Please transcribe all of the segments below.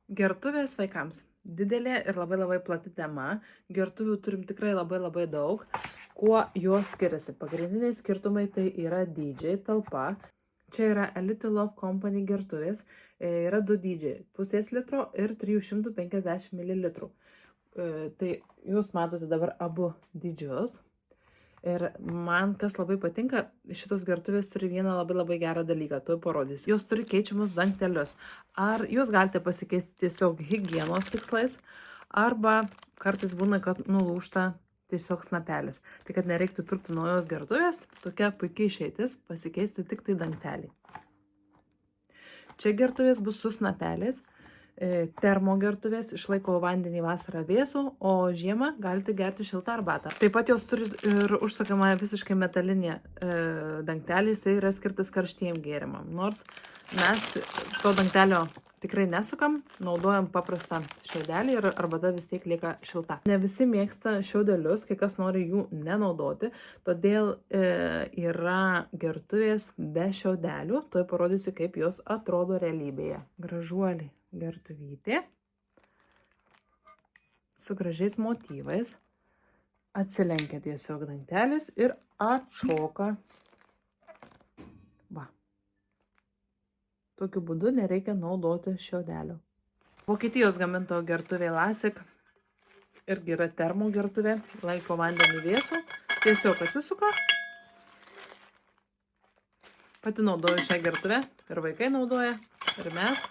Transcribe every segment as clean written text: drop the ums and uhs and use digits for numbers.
Gertuvės vaikams. Didelė ir labai plati tema. Gertuvių turim tikrai labai daug. Kuo jos skiriasi? Pagrindiniai skirtumai tai yra dydžiai, talpa. Čia yra Elite Love Company gertuvės. Yra du dydžiai - 0,5 litro ir 350 ml. Tai jūs matote dabar abu dydžius. Ir man kas labai patinka, šitos gertuvės turi vieną labai gerą dalyką, tuoj parodysiu. Jos turi keičiamus dangtelius. Ar jūs galite pasikeisti tiesiog higienos tikslais, arba kartais būna, kad nulūžta tiesiog snapelis. Tai kad nereiktų pirkti naujos gertuvės, tokia puikiai išeitis pasikeisti tik tai dangtelį. Čia gertuvės bus su snapeliais. Termogertuvės išlaiko vandenį vasarą vėsų, o žiemą galite gerti šiltą arbatą. Taip pat jos turi ir užsakamą visiškai metalinį dangtelį, jis yra skirtas karštiem gėrimam. Nors mes to dangtelio tikrai nesukam, naudojam paprastą šiaudelį ir arbata vis tiek lieka šilta. Ne visi mėgsta šiaudelius, kai kas nori jų nenaudoti, todėl yra gertuvės be šiaudelių. Tuoj parodysiu, kaip jos atrodo realybėje. Gražuoliai gertuvytė su gražiais motyvais, atsilenkia tiesiog dangtelis ir atšoka. Va. Tokiu būdu nereikia naudoti šiaudelio. Vokietijos gamintojo gertuvė Lasik irgi yra termo gertuvė, laiko vandenį vėsų, tiesiog atsisuka. Pati naudoju šią gertuvę, ir vaikai naudoja, ir mes.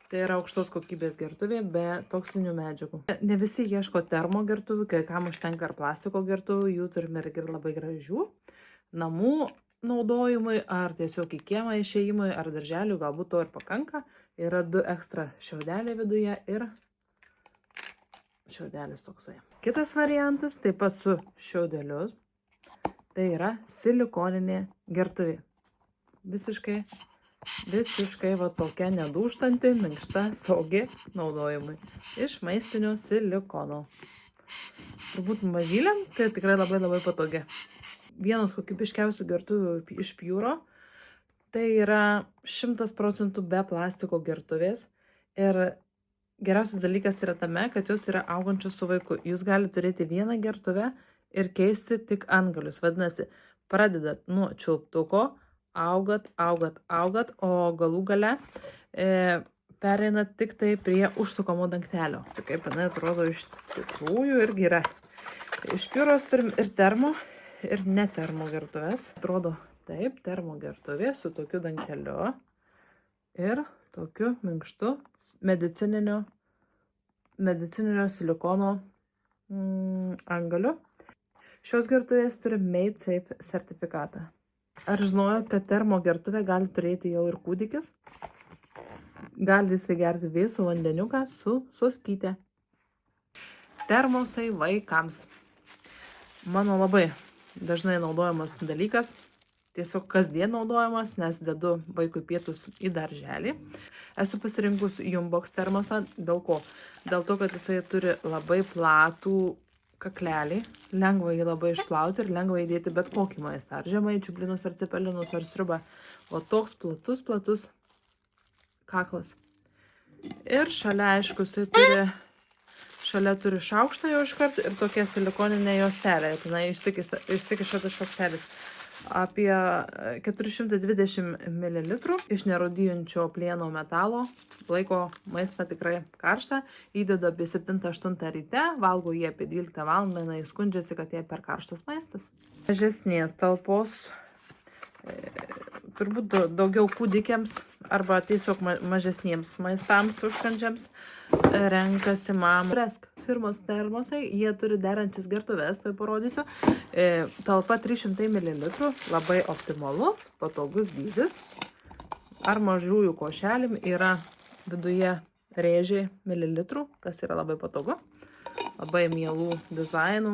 Tai yra aukštos kokybės gertuvė be toksinių medžiagų. Ne visi ieško termo gertuvių, kai kam užtenka ir plastiko gertuvių, jų turime ir labai gražių. Namų naudojimui, ar tiesiog į kiemą išėjimui, ar darželių, galbūt to ir pakanka. Yra du ekstra šiaudeliai viduje ir šiaudelis toksai. Kitas variantas, taip pat su šiaudeliu, tai yra silikoninė gertuvė. Visiškai va tokia nedūžtanti, minkšta, saugi naudojimui. Iš maistinio silikono. Turbūt mažyliam, tai tikrai labai patogi. Vienas kokybiškiausių gertuvių iš Pjūro. Tai yra 100% be plastiko gertuvės. Ir geriausias dalykas yra tame, kad jos yra augančios su vaiku. Jūs galite turėti vieną gertuvę ir keisti tik antgalius. Vadinasi, pradedat nuo čiulptuko, augat, o galų gale pereinat tik tai prie užsukamo dangtelio. Tai kaip jinai atrodo iš tikrųjų irgi yra. Iš Pjūros turim ir termo, ir netermo gertuvės. Atrodo taip, termo gertuvė su tokiu dangteliu ir tokiu minkštu medicininio silikono antgaliu. Šios gertuvės turi Made Safe sertifikatą. Ar žinojot, kad termo gertuvę gali turėti jau ir kūdikis? Gali įsigerti vėsų vandeniuką su soskyte. Termosai vaikams. Mano labai dažnai naudojamas dalykas. Tiesiog kasdien naudojamas, nes dedu vaikui pietus į darželį. Esu pasirinkus Jumbox termosą. Dėl ko? Dėl to, kad jisai turi labai platų kaklelį, lengva jį labai išplauti ir lengva įdėti bet kokį maistą, ar žemaičių blinus, ar cepelinus, ar sriubą. O toks platus kaklas. Ir šalia, aišku, šalia turi šaukštą jau iškart ir tokia silikoninė juostelė. Tenai išsikiša tas šaukštelis. Apie 420 ml iš nerūdijančio plieno metalo, laiko maistą tikrai karštą, įdedu apie 7-8 ryte, valgo jie apie 12 valandą, jis skundžiasi, kad jie per karštas maistas. Mažesnės talpos, turbūt daugiau kūdikiams arba tiesiog mažesniems maistams užkandžiams renkasi Mama Fresk firmos termosai. Jie turi derančias gertuves, tai parodysiu. Talpa 300 ml, labai optimalus, patogus dydis. Ar mažųjų košelim yra viduje rėžiai mililitrų, kas yra labai patogu. Labai mielų dizainų.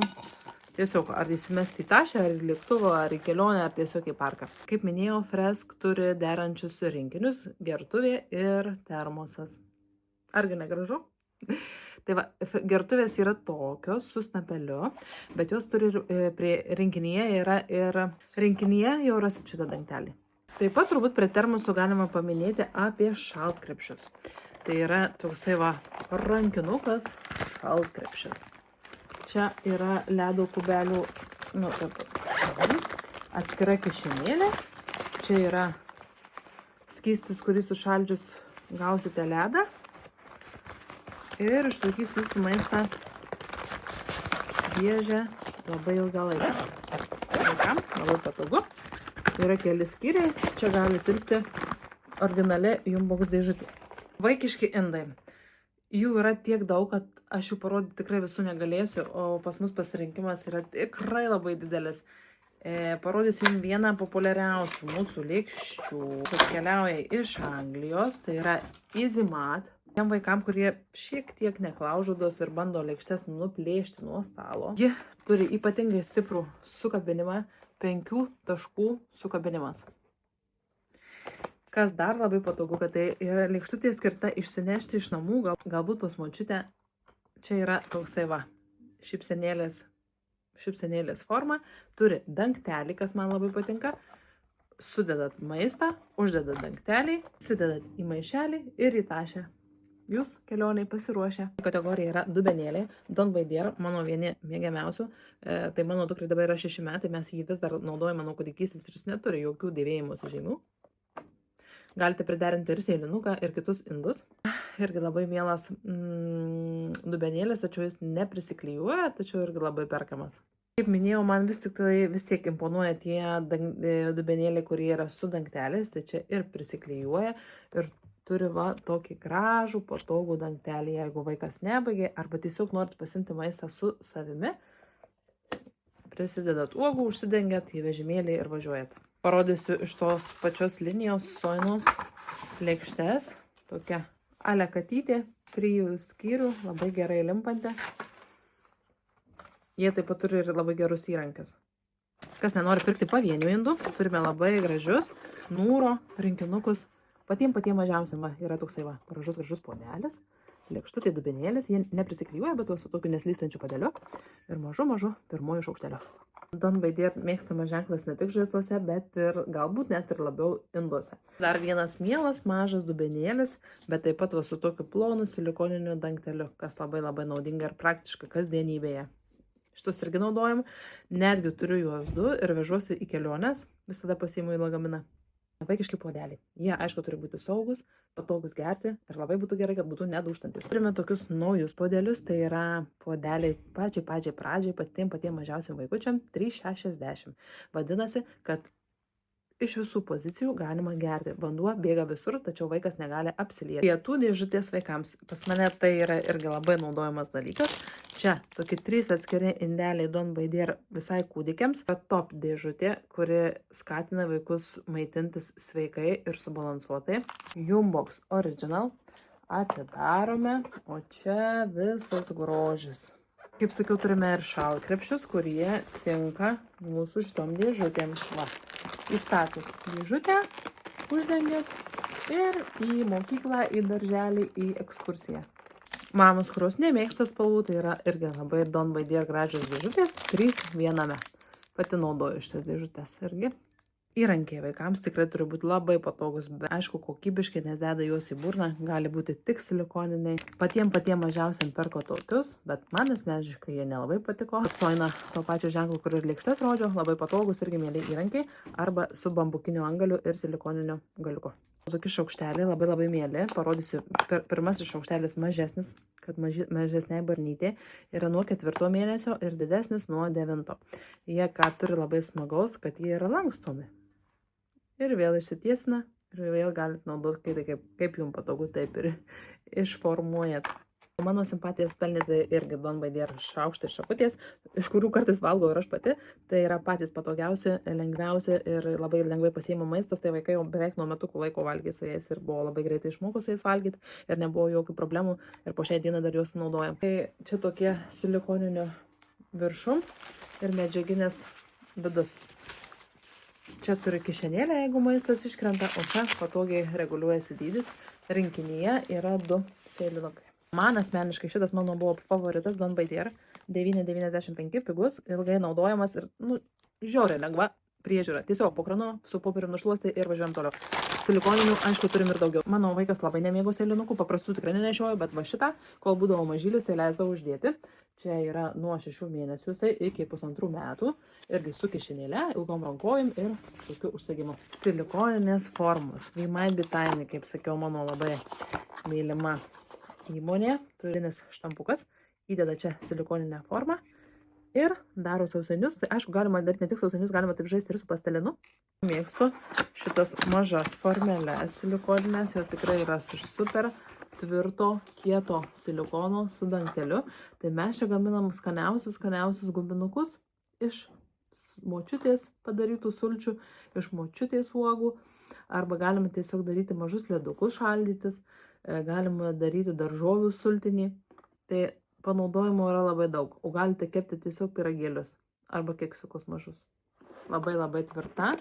Tiesiog ar įsimesti į tašę, ar į lėktuvą, ar į kelionę, ar tiesiog į parką. Kaip minėjau, Fresk turi derančius rinkinius, gertuvė ir termosas. Argi negražu? Tai va, gertuvės yra tokios su snapeliu, bet jos turi prie rinkinyje jau rasit šitą dangtelį. Taip pat turbūt prie termosų galima paminėti apie šaltkrepšius. Tai yra toksai va rankinukas šaltkrepšis. Čia yra ledo kubelių, atskira kišenėlė. Čia yra skystis, kurį sušaldžius gausite ledą. Ir išlaikys jūsų maistą šviežią labai ilgą laiką. Vaikam labai patogu. Yra keli skyriai. Čia gali tilpti originali Jumbox dėžutė. Vaikiški indai. Jų yra tiek daug, kad aš jų parodyti tikrai visų negalėsiu, o pas mus pasirinkimas yra tikrai labai didelis. Parodysiu jums vieną populiariausių mūsų lėkščių. Atkeliauja iš Anglijos, tai yra Easy Mat. Tiem vaikam, kurie šiek tiek neklaužudos ir bando lėkštes nuplėšti nuo stalo. Ji turi ypatingai stiprų sukabinimą, 5 taškų sukabinimas. Kas dar labai patogu, kad tai yra lėkštutė skirta išsinešti iš namų, galbūt pas močiutę. Čia yra toksai va, šypsenėlės forma, turi dangtelį, kas man labai patinka. Sudedat maistą, uždedat dangtelį, įsidedat į maišelį ir į tašę. Jūs kelioniai pasiruošę. Kategorija yra dubenėliai. Don Baidier, mano vieni mėgiamiausių. Tai mano dukrai dabar yra 6 metai, mes jį vis dar naudojame nuo kūdikystės ir jis neturi jokių dėvėjimosi žymių. Galite priderinti ir seilinuką, ir kitus indus. Irgi labai mielas dubenėlis, tačiau jis neprisiklijuoja, tačiau irgi labai perkamas. Kaip minėjau, man vis tiek imponuoja tie dubenėliai, kurie yra su dangteliais, tai čia ir prisiklijuoja ir turi va tokį gražų, patogų dangtelį, jeigu vaikas nebaigė arba tiesiog norit pasimti maistą su savimi. Prisidedat uogų, užsidengiat į vežimėlį ir važiuojat. Parodysiu iš tos pačios linijos Soinos lėkštes. Tokia ale katytė, 3 skyrių, labai gerai limpanti. Jie taip pat turi ir labai gerus įrankius. Kas nenori pirkti pavienių indų, turime labai gražius Nūro rinkinukus. Patiem mažiausiam va, yra toksai va, gražus puodelis, lėkštutė dubenėlis, jie neprisiklijuoja, bet su tokiu neslystančiu padeliu ir mažu pirmoju šaukšteliu. Don Baidier mėgstamas ženklas ne tik žaisluose, bet ir galbūt net ir labiau induose. Dar vienas mielas mažas dubenėlis, bet taip pat va, su tokiu plonu silikoniniu dangteliu, kas labai naudinga ir praktiška kasdienybėje. Šitus irgi naudojam, netgi turiu juos 2 ir vežuosi į keliones, visada pasiimu į lagaminą. Vaikiški puodeliai. Jie, aišku, turi būti saugus, patogus gerti ir labai būtų gerai, kad būtų nedūžtantis. Turime tokius naujus puodelius, tai yra puodeliai pačiai pradžiai, patiem mažiausiam vaikučiam 3,60. Vadinasi, kad iš visų pozicijų galima gerti. Vanduo bėga visur, tačiau vaikas negali apsilieti. Pietų dėžutės vaikams. Pas mane tai yra irgi labai naudojamas dalykas. Čia tokie 3 atskiri indeliai Don Baidier visai kūdikiams. Top dėžutė, kuri skatina vaikus maitintis sveikai ir subalansuotai. Jumbox Original. Atidarome, o čia visas grožis. Kaip sakiau, turime ir šaltkrepšius, kurie tinka mūsų šitom dėžutėm. Va, įstatot dėžutę, uždengiat ir į mokyklą, į darželį, į ekskursiją. Mamos, kurios nemėgsta spalvų, tai yra irgi labai Don Baidier gražios dėžutės, 3 viename. Pati naudoju šitas dėžutės irgi. Įrankiai vaikams tikrai turi būti labai patogus, bet aišku kokybiški, nes deda juos į burną, gali būti tik silikoniniai. Patiem mažiausiam perko tokius, bet man asmeniškai jie nelabai patiko. Soina to pačio ženklo, kur ir lėkštes rodžiau, labai patogus irgi mieli įrankiai, arba su bambukiniu antgaliu ir silikoniniu galiuku. Tokie šaukšteliai labai mieli, parodysiu, pirmasis šaukštelis mažesnis, kad mažesniai barnytė yra nuo 4 mėnesio ir didesnis nuo 9. Jie ką turi labai smagaus, kad jie yra lankstomi. Ir vėl išsitiesina ir vėl galite naudoti kaip jums patogu, taip ir išformuojat. Mano simpatijas pelnyti irgi Don Baidier šaukštai ir šakutės, iš kurių kartais valgau ir aš pati. Tai yra patys patogiausi, lengviausi ir labai lengvai pasiima maistas. Tai vaikai jau beveik nuo metukų laiko valgė su jais ir buvo labai greitai išmoko su jais valgyti ir nebuvo jokių problemų ir po šiai dieną dar juos naudojam. Tai čia tokie silikoninių viršum ir medžiaginės vidus. Čia turi kišenėlę, jeigu maistas iškrenta, o čia patogiai reguliuojasi dydis. Rinkinyje yra 2 seilinukai. Man asmeniškai šitas mano buvo favoritas Don Baidier, 9,95 pigus, ilgai naudojamas ir žiauriai lengva priežiūra. Tiesiog po kranu su popierium nušluosti ir važiuojam toliau. Silikoninių, aišku, turim ir daugiau. Mano vaikas labai nemėgo sėlinukų, paprastų tikrai nenešiojo, bet va šitą, kol būdavo mažylis, tai leisdavo uždėti. Čia yra nuo 6 mėnesių iki 1,5 metų. Irgi su kišenėle, ilgom rankojim ir tokiu užsegimu. Silikoninės formos. We Might Be Tiny, kaip sakiau, mano labai mylima įmonė. Turinis štampukas. Įdeda čia silikoninę formą. Ir daro sausainius. Tai aišku, galima daryti ne tik sausainius, galima taip žaisti ir su pastelinu. Mėgstu šitas mažas formeles silikoninės. Jos tikrai yra iš super tvirto, kieto silikono su dangteliu. Tai mes čia gaminam skaniausius guminukus iš močiutės padarytų sulčių, iš močiutės uogų. Arba galime tiesiog daryti mažus ledukus šaldytis. Galima daryti daržovių sultinį. Tai panaudojimo yra labai daug, o galite kepti tiesiog pyragėlius arba keksiukus mažus. Labai tvirta,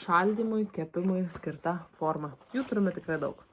šaldymui, kepimui skirta forma. Jų turime tikrai daug.